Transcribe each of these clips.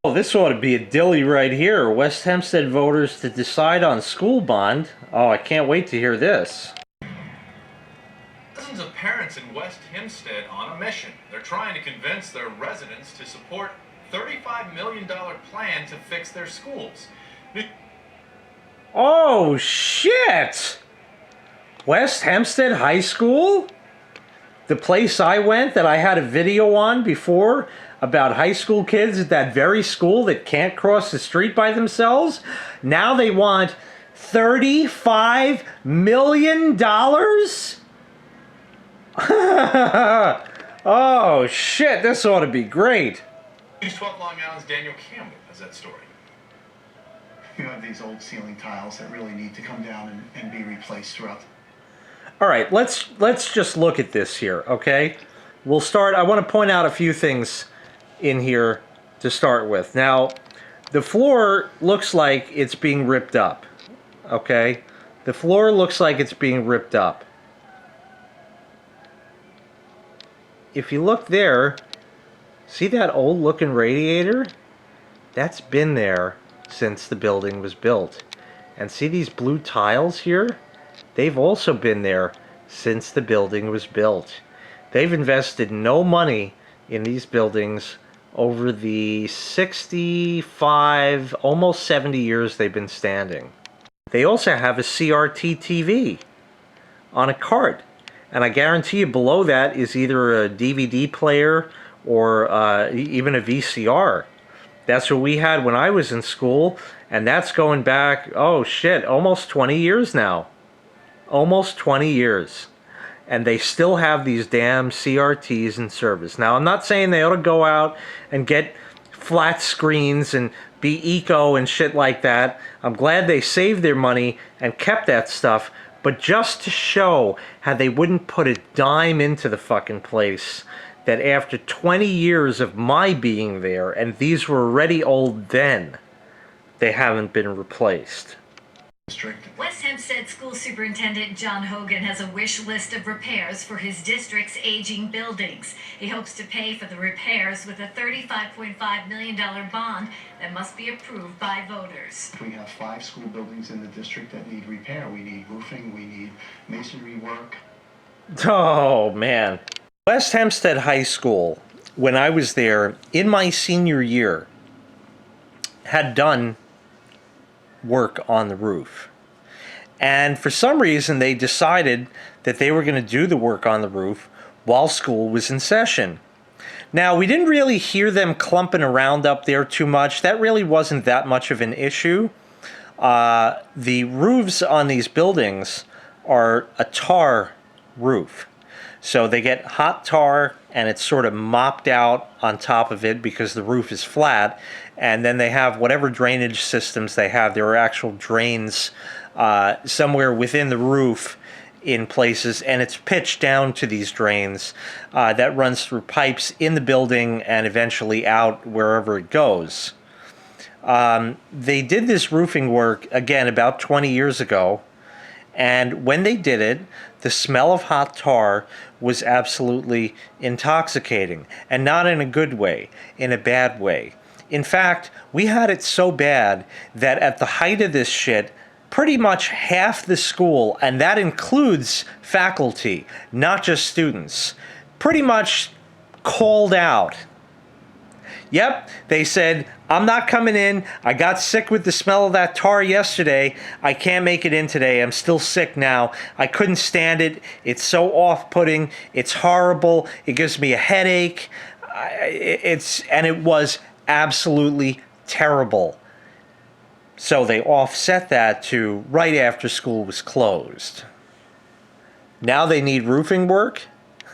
Well, this ought to be a dilly right here. West Hempstead voters to decide on school bond. Oh, I can't wait to hear this. Dozens of parents in West Hempstead on a mission. They're trying to convince their residents to support $35 million plan to fix their schools. Oh, shit! West Hempstead High School? The place I went that I had a video on before about high school kids at that very school that can't cross the street by themselves. Now they want $35 million? Oh, shit, this ought to be great. News 12 Long Island's Daniel Campbell has that story. You have these old ceiling tiles that really need to come down and be replaced throughout. All right, let's just look at this here, okay? We'll start. I want to point out a few things in here to start with. Now, the floor looks like it's being ripped up, okay? The floor looks like it's being ripped up. If you look there, see that old looking radiator? That's been there since the building was built. And see these blue tiles here? They've also been there since the building was built. They've invested no money in these buildings over the 65, almost 70 years they've been standing. They also have a CRT TV on a cart. And I guarantee you below that is either a DVD player or even a VCR. That's what we had when I was in school, and that's going back, oh shit, almost 20 years now. Almost 20 years. And they still have these damn CRTs in service. Now, I'm not saying they ought to go out and get flat screens and be eco and shit like that. I'm glad they saved their money and kept that stuff. But just to show how they wouldn't put a dime into the fucking place, that after 20 years of my being there, and these were already old then, they haven't been replaced. West Hempstead School Superintendent John Hogan has a wish list of repairs for his district's aging buildings. He hopes to pay for the repairs with a $35.5 million bond that must be approved by voters. We have 5 school buildings in the district that need repair. We need roofing, we need masonry work. Oh, man. West Hempstead High School, when I was there in my senior year, had done work on the roof. And for some reason, they decided that they were going to do the work on the roof while school was in session. Now, we didn't really hear them clumping around up there too much. That really wasn't that much of an issue. The roofs on these buildings are a tar roof. So they get hot tar and it's sort of mopped out on top of it because the roof is flat. And then they have whatever drainage systems they have. There are actual drains somewhere within the roof in places, and it's pitched down to these drains that runs through pipes in the building and eventually out wherever it goes. They did this roofing work, again, about 20 years ago. And when they did it, the smell of hot tar was absolutely intoxicating. And not in a good way, in a bad way. In fact, we had it so bad that at the height of this shit, pretty much half the school, and that includes faculty, not just students, pretty much called out. Yep, they said, I'm not coming in. I got sick with the smell of that tar yesterday. I can't make it in today. I'm still sick now. I couldn't stand it. It's so off-putting. It's horrible. It gives me a headache. And it was absolutely terrible. So they offset that to right after school was closed. Now they need roofing work?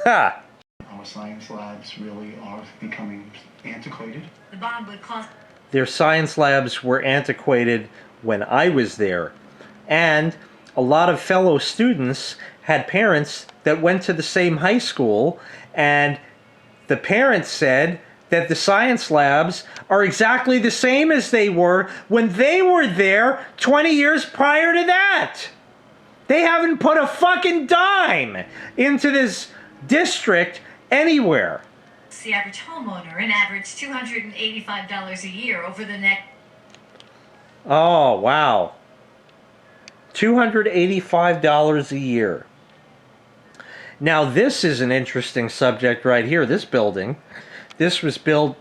Ha! Our science labs really are becoming antiquated. The bond would cost... Their science labs were antiquated when I was there. And a lot of fellow students had parents that went to the same high school, and the parents said that the science labs are exactly the same as they were when they were there 20 years prior to that. They haven't put a fucking dime into this district anywhere. The average homeowner an average $285 a year over the next. Oh, wow. $285 a year. Now, this is an interesting subject right here, this building. This was built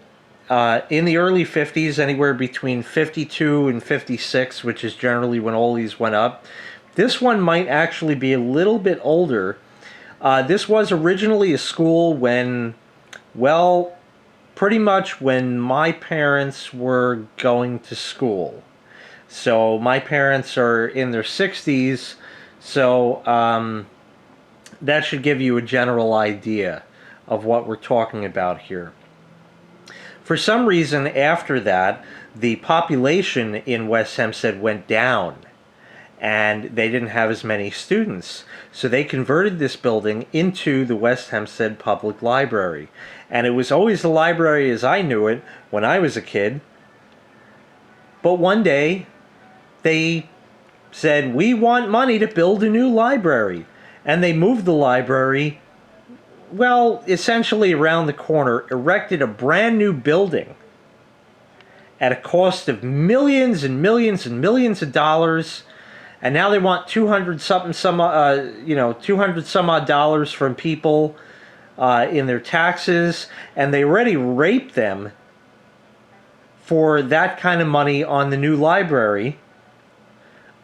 in the early 50s, anywhere between 52 and 56, which is generally when all these went up. This one might actually be a little bit older. This was originally a school when, well, pretty much when my parents were going to school. So my parents are in their 60s, so that should give you a general idea of what we're talking about here. For some reason, after that, the population in West Hempstead went down, and they didn't have as many students. So they converted this building into the West Hempstead Public Library. And it was always the library as I knew it when I was a kid. But one day, they said, we want money to build a new library. And they moved the library, well, essentially around the corner, erected a brand new building at a cost of millions and millions and millions of dollars. And now they want 200 some odd dollars from people in their taxes, and they already raped them for that kind of money on the new library.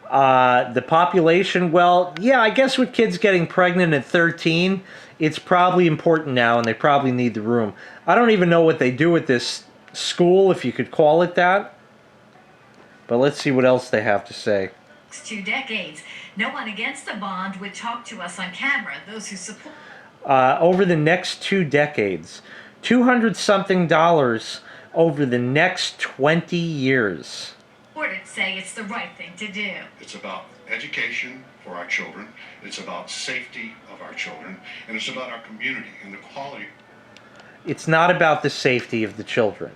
The population, well, yeah, I guess with kids getting pregnant at 13, it's probably important now, and they probably need the room. I don't even know what they do with this school, if you could call it that. But let's see what else they have to say. 2 decades. No one against the bond would talk to us on camera. Those who support. Over the next 2 decades, $200-something over the next 20 years. It say it's the right thing to do. It's about education for our children. It's about safety of our children, and it's about our community and the quality. It's not about the safety of the children.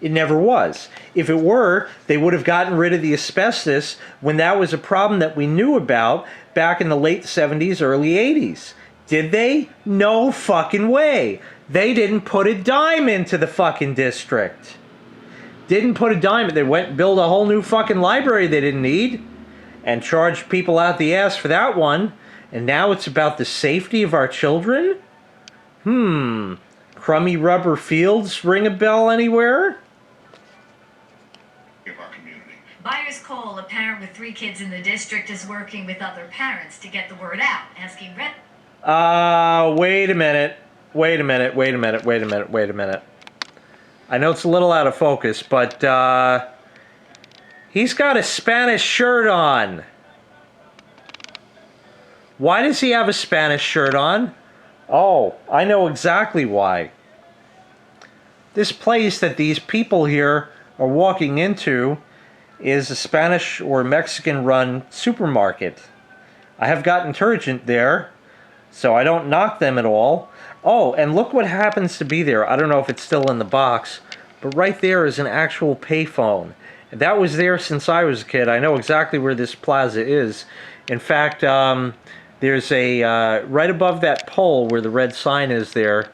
It never was. If it were, they would have gotten rid of the asbestos when that was a problem that we knew about back in the late 70s, early 80s. Did they? No fucking way. They didn't put a dime into the fucking district. Didn't put a dime. They went and built a whole new fucking library they didn't need and charged people out the ass for that one. And now it's about the safety of our children? Crummy rubber fields ring a bell anywhere? Of our community. Byers Cole, a parent with 3 kids in the district, is working with other parents to get the word out, asking wait a minute. I know it's a little out of focus, but he's got a Spanish shirt on. Why does he have a Spanish shirt on? Oh, I know exactly why. This place that these people here are walking into is a Spanish or Mexican-run supermarket. I have gotten detergent there, so I don't knock them at all. Oh, and look what happens to be there. I don't know if it's still in the box, but right there is an actual payphone. That was there since I was a kid. I know exactly where this plaza is. In fact, there's a, right above that pole where the red sign is there,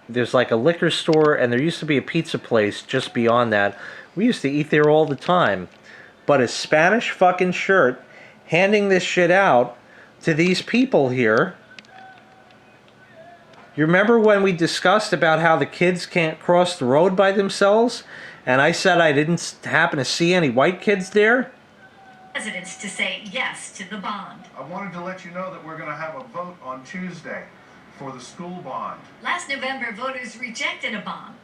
there's like a liquor store, and there used to be a pizza place just beyond that. We used to eat there all the time. But a Spanish fucking shirt handing this shit out to these people here. You remember when we discussed about how the kids can't cross the road by themselves? And I said I didn't happen to see any white kids there? Residents to say yes to the bond. I wanted to let you know that we're going to have a vote on Tuesday for the school bond. Last November, voters rejected a bond.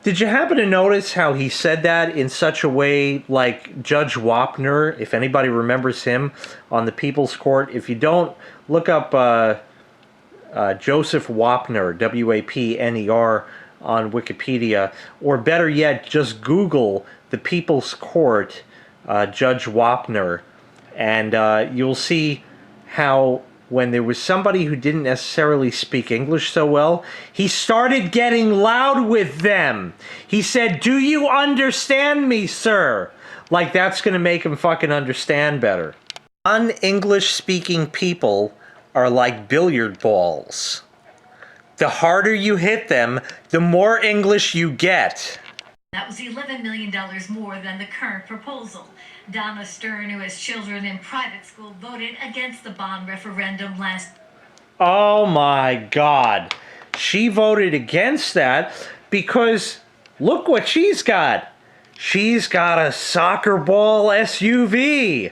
Did you happen to notice how he said that in such a way like Judge Wapner, if anybody remembers him, on the People's Court? If you don't, look up Joseph Wapner, W-A-P-N-E-R, on Wikipedia. Or better yet, just Google the People's Court, Judge Wapner, and you'll see how when there was somebody who didn't necessarily speak English so well, he started getting loud with them. He said, "Do you understand me, sir?" Like that's going to make him fucking understand better. Non-English speaking people are like billiard balls. The harder you hit them, the more English you get. That was $11 million more than the current proposal. Donna Stern, who has children in private school, voted against the bond referendum last. Oh my God. She voted against that because look what she's got. She's got a soccer ball SUV.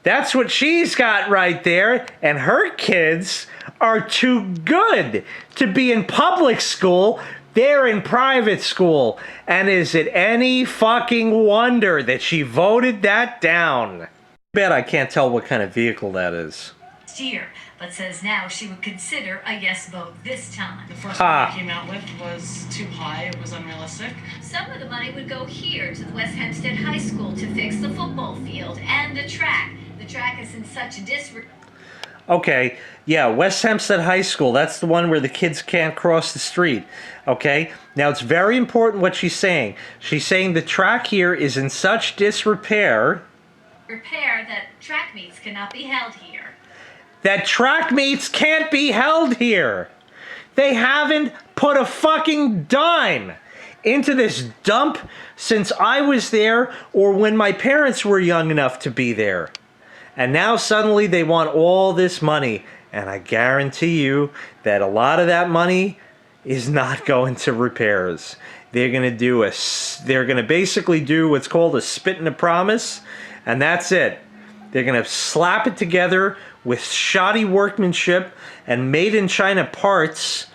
That's what she's got right there. And her kids are too good to be in public school. They're in private school. And is it any fucking wonder that she voted that down? I bet I can't tell what kind of vehicle that is. Year, but says now she would consider a yes vote this time. The first one I came out with was too high, it was unrealistic. Some of the money would go here to the West Hempstead High School to fix the football field and the track. The track is in such disrepair. Okay, yeah, West Hempstead High School, that's the one where the kids can't cross the street. Okay, now it's very important what she's saying. She's saying the track here is in such disrepair That track meets cannot be held here. That track meets can't be held here. They haven't put a fucking dime into this dump since I was there or when my parents were young enough to be there. And now suddenly they want all this money. And I guarantee you that a lot of that money is not going to repairs. They're going to basically do what's called a spit and a promise, and that's it. They're going to slap it together with shoddy workmanship and made in China parts,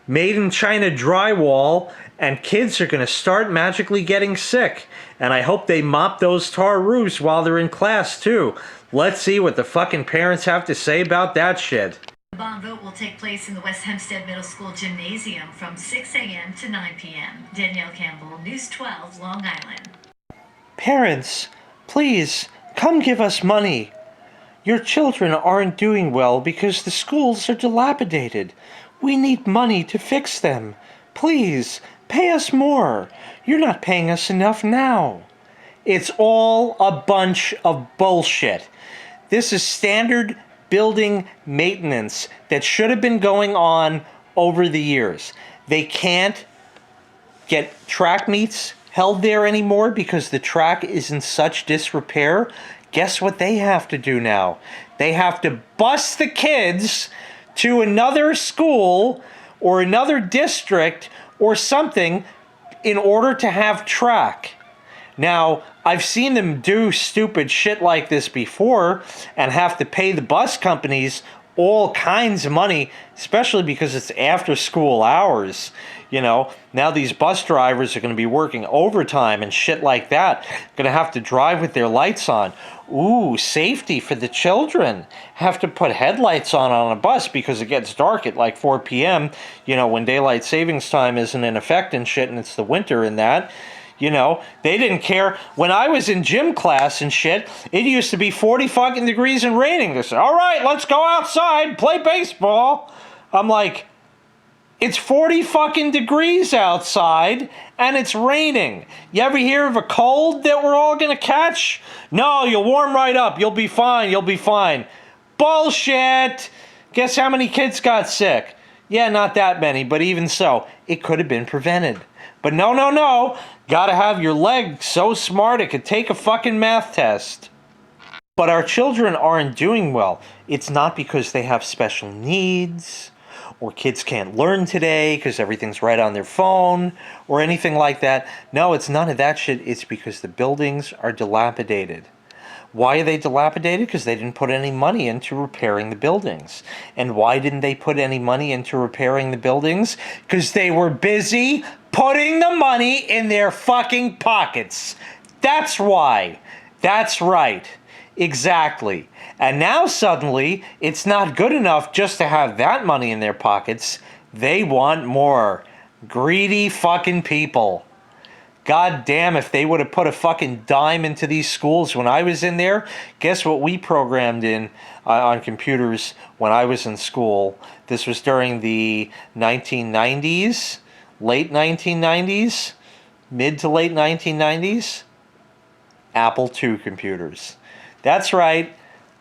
made in China drywall, and kids are going to start magically getting sick. And I hope they mop those tar roofs while they're in class too. Let's see what the fucking parents have to say about that shit. The bond vote will take place in the West Hempstead Middle School gymnasium from 6 a.m. to 9 p.m. Danielle Campbell, News 12, Long Island. Parents, please, come give us money. Your children aren't doing well because the schools are dilapidated. We need money to fix them. Please, pay us more. You're not paying us enough now. It's all a bunch of bullshit. This is standard building maintenance that should have been going on over the years. They can't get track meets held there anymore because the track is in such disrepair. Guess what they have to do now? They have to bus the kids to another school or another district or something in order to have track. Now, I've seen them do stupid shit like this before and have to pay the bus companies all kinds of money, especially because it's after school hours. You know, now these bus drivers are going to be working overtime and shit like that. Going to have to drive with their lights on. Ooh, safety for the children. Have to put headlights on a bus because it gets dark at like 4 p.m., you know, when daylight savings time isn't in effect and shit and it's the winter and that. You know, they didn't care. When I was in gym class and shit, it used to be 40 fucking degrees and raining. They said, all right, let's go outside, play baseball. I'm like, it's 40 fucking degrees outside and it's raining. You ever hear of a cold that we're all going to catch? No, you'll warm right up. You'll be fine. You'll be fine. Bullshit. Guess how many kids got sick? Yeah, not that many, but even so, it could have been prevented. But no. Gotta have your leg so smart it could take a fucking math test. But our children aren't doing well. It's not because they have special needs, or kids can't learn today because everything's right on their phone, or anything like that. No, it's none of that shit. It's because the buildings are dilapidated. Why are they dilapidated? Because they didn't put any money into repairing the buildings. And why didn't they put any money into repairing the buildings? Because they were busy putting the money in their fucking pockets. That's why. That's right. Exactly. And now suddenly, it's not good enough just to have that money in their pockets. They want more. Greedy fucking people. God damn, if they would have put a fucking dime into these schools when I was in there, guess what we programmed in on computers when I was in school? This was during the 1990s, late 1990s, mid to late 1990s. Apple II computers. That's right,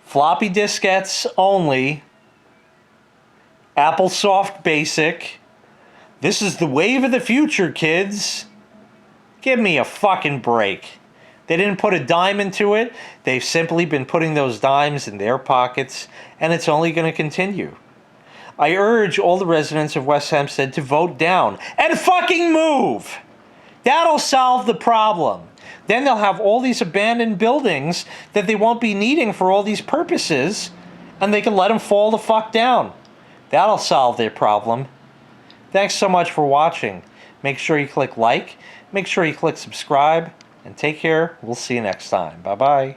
floppy diskettes only. Applesoft Basic. This is the wave of the future, kids. Give me a fucking break. They didn't put a dime into it. They've simply been putting those dimes in their pockets, and it's only going to continue. I urge all the residents of West Hempstead to vote down and fucking move. That'll solve the problem. Then they'll have all these abandoned buildings that they won't be needing for all these purposes, and they can let them fall the fuck down. That'll solve their problem. Thanks so much for watching. Make sure you click like, make sure you click subscribe, and take care. We'll see you next time. Bye-bye.